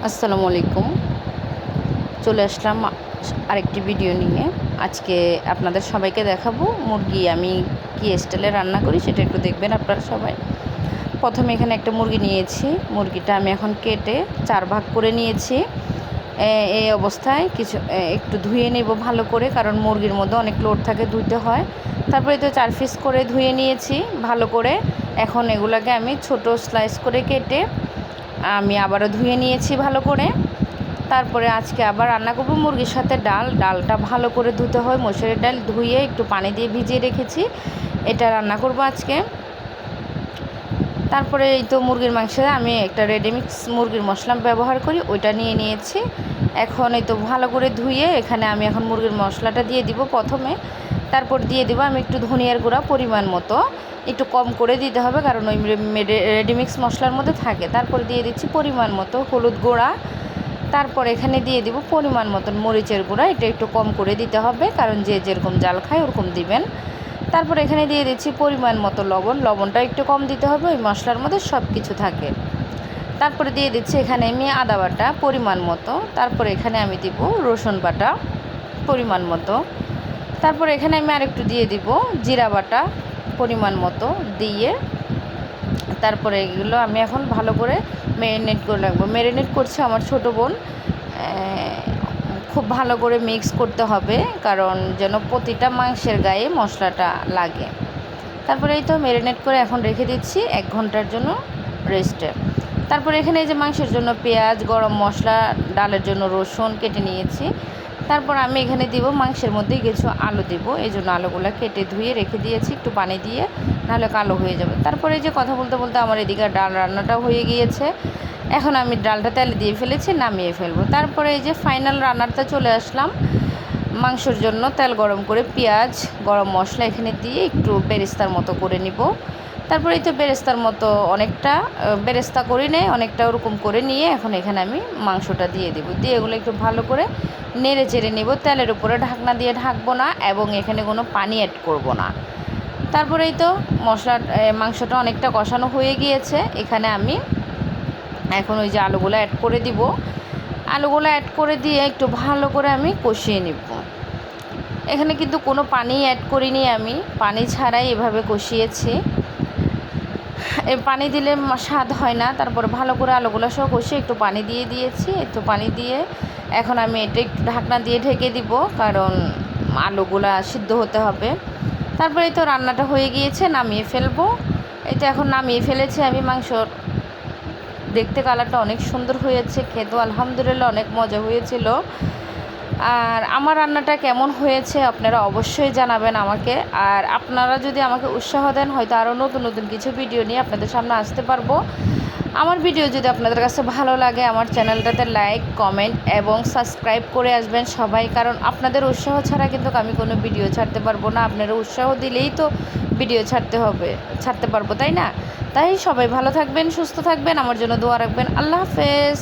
আসসালামু আলাইকুম। চলে আসলাম আরেকটি ভিডিও নিয়ে। আজকে আপনাদের সবাইকে দেখাবো মুরগি আমি কি স্টাইলে রান্না করি, সেটা একটু দেখবেন আপনারা সবাই। প্রথমে এখানে একটা মুরগি নিয়েছি। মুরগিটা আমি এখন কেটে 4 ভাগ করে নিয়েছি। এই অবস্থায় একটু ধুয়ে নেব ভালো করে, কারণ মুরগির মধ্যে অনেক লোড থাকে, ধুইতে হয়। তারপরে তো 4 পিস করে ধুয়ে নিয়েছি ভালো করে। এখন এগুলাকে আমি ছোট স্লাইস করে কেটে আমি আবারও ধুয়ে নিয়েছি ভালো করে। তারপরে আজকে আবার রান্না করব মুরগির সাথে ডালটা ভালো করে ধুতে হয়। মসুরের ডাল ধুয়ে একটু পানি দিয়ে ভিজিয়ে রেখেছি, এটা রান্না করব আজকে। তারপরে এই তো মুরগির মাংসে আমি একটা রেডিমিক্স মুরগির মশলা ব্যবহার করি, ওইটা নিয়ে নিয়েছি। এখন এই তো ভালো করে ধুয়ে এখানে আমি এখন মুরগির মশলাটা দিয়ে দিব প্রথমে। তারপর দিয়ে দিব আমি একটু ধনিয়ার গুঁড়া পরিমাণ মতো, একটু কম করে দিতে হবে কারণ ওই রেডিমিক্স মশলার মধ্যে থাকে। তারপরে দিয়ে দিচ্ছি পরিমাণ মতো হলুদ গুঁড়া। তারপর এখানে দিয়ে দিব পরিমাণ মতন মরিচের গুঁড়া, এটা একটু কম করে দিতে হবে কারণ যে যেরকম জাল খায় ওরকম দিবেন। তারপর এখানে দিয়ে দিচ্ছি পরিমাণ মতো লবণটা একটু কম দিতে হবে, ওই মশলার মধ্যে সব কিছু থাকে। তারপরে দিয়ে দিচ্ছি এখানে আমি আদা বাটা পরিমাণ মতো। তারপরে এখানে আমি দিব রসুন বাটা পরিমাণ মতো। তারপরে এখানে আমি আরেকটু দিয়ে দিব জিরা বাটা পরিমাণ মতো দিয়ে। তারপরে এগুলো আমি এখন ভালো করে ম্যারিনেট করে রাখবো। ম্যারিনেট করছে আমার ছোটো বোন। খুব ভালো করে মিক্স করতে হবে কারণ যেন প্রতিটা মাংসের গায়ে মশলাটা লাগে। তারপরে এই তো ম্যারিনেট করে এখন রেখে দিচ্ছি 1 ঘন্টার জন্য রেস্টে। তারপরে এখানে এই যে মাংসের জন্য পেঁয়াজ, গরম মশলা, ডালের জন্য রসুন কেটে নিয়েছি। তারপর আমি এখানে দিব মাংসের মধ্যে কিছু আলু দিব, এই জন্য আলুগুলো কেটে ধুয়ে রেখে দিয়েছি একটু পানি দিয়ে, নাহলে কালো হয়ে যাবে। তারপরে এই যে কথা বলতে বলতে আমার এদিকে ডাল রান্নাটাও হয়ে গিয়েছে। এখন আমি ডালটা তেলে দিয়ে ফেলেছি, নামিয়ে ফেলবো। তারপরে এই যে ফাইনাল রান্নাটা চলে আসলাম। মাংসের জন্য তেল গরম করে পেঁয়াজ, গরম মশলা এখানে দিয়ে একটু বেরেস্তার মতো করে নিব। তারপরে এই তো বেরেস্তার মতো অনেকটা বেরেস্তা করে নেয়, অনেকটা ওরকম করে নিয়ে এখন এখানে আমি মাংসটা দিয়ে দেবো। দিয়ে এগুলো একটু ভালো করে নেড়ে চেড়ে নেব। তেলের উপরে ঢাকনা দিয়ে ঢাকবো না এবং এখানে কোনো পানি অ্যাড করব না। তারপরে এই তো মাংসটা অনেকটা কষানো হয়ে গিয়েছে। এখানে আমি এখন ওই যে আলুগুলো অ্যাড করে দিব। আলুগুলো অ্যাড করে দিয়ে একটু ভালো করে আমি কষিয়ে নেব। এখানে কিন্তু কোনো পানি অ্যাড করিনি, আমি পানি ছাড়াই এভাবে কষিয়েছি। পানি দিলে স্বাদ হয় না। তারপরে ভালো করে আলুগুলো সব কষিয়ে একটু পানি দিয়ে দিয়েছি। একটু পানি দিয়ে এখন আমি এটা একটু ঢাকনা দিয়ে ঢেকে দিব কারণ আলুগুলা সিদ্ধ হতে হবে। তারপরে তো রান্নাটা হয়ে গিয়েছে, নামিয়ে ফেলবো। এটা এখন নামিয়ে ফেলেছি আমি। মাংসর দেখতে কালারটা অনেক সুন্দর হয়েছে, খেতেও আলহামদুলিল্লাহ অনেক মজা হয়েছিল। আর আমার রান্নাটা কেমন হয়েছে আপনারা অবশ্যই জানাবেন আমাকে। আর আপনারা যদি আমাকে উৎসাহ দেন, হয়তো আরও নতুন নতুন কিছু ভিডিও নিয়ে আপনাদের সামনে আসতে পারবো। আমার ভিডিও যদি আপনাদের কাছে ভালো লাগে, আমার চ্যানেলটাতে লাইক, কমেন্ট এবং সাবস্ক্রাইব করে আসবেন সবাই, কারণ আপনাদের উৎসাহ ছাড়া কিন্তু আমি কোনো ভিডিও ছাড়তে পারবো না। আপনারা উৎসাহ দিলেই তো ভিডিও ছাড়তে পারবো, তাই না? তাই সবাই ভালো থাকবেন, সুস্থ থাকবেন, আমার জন্য দোয়া রাখবেন। আল্লাহ হাফেজ।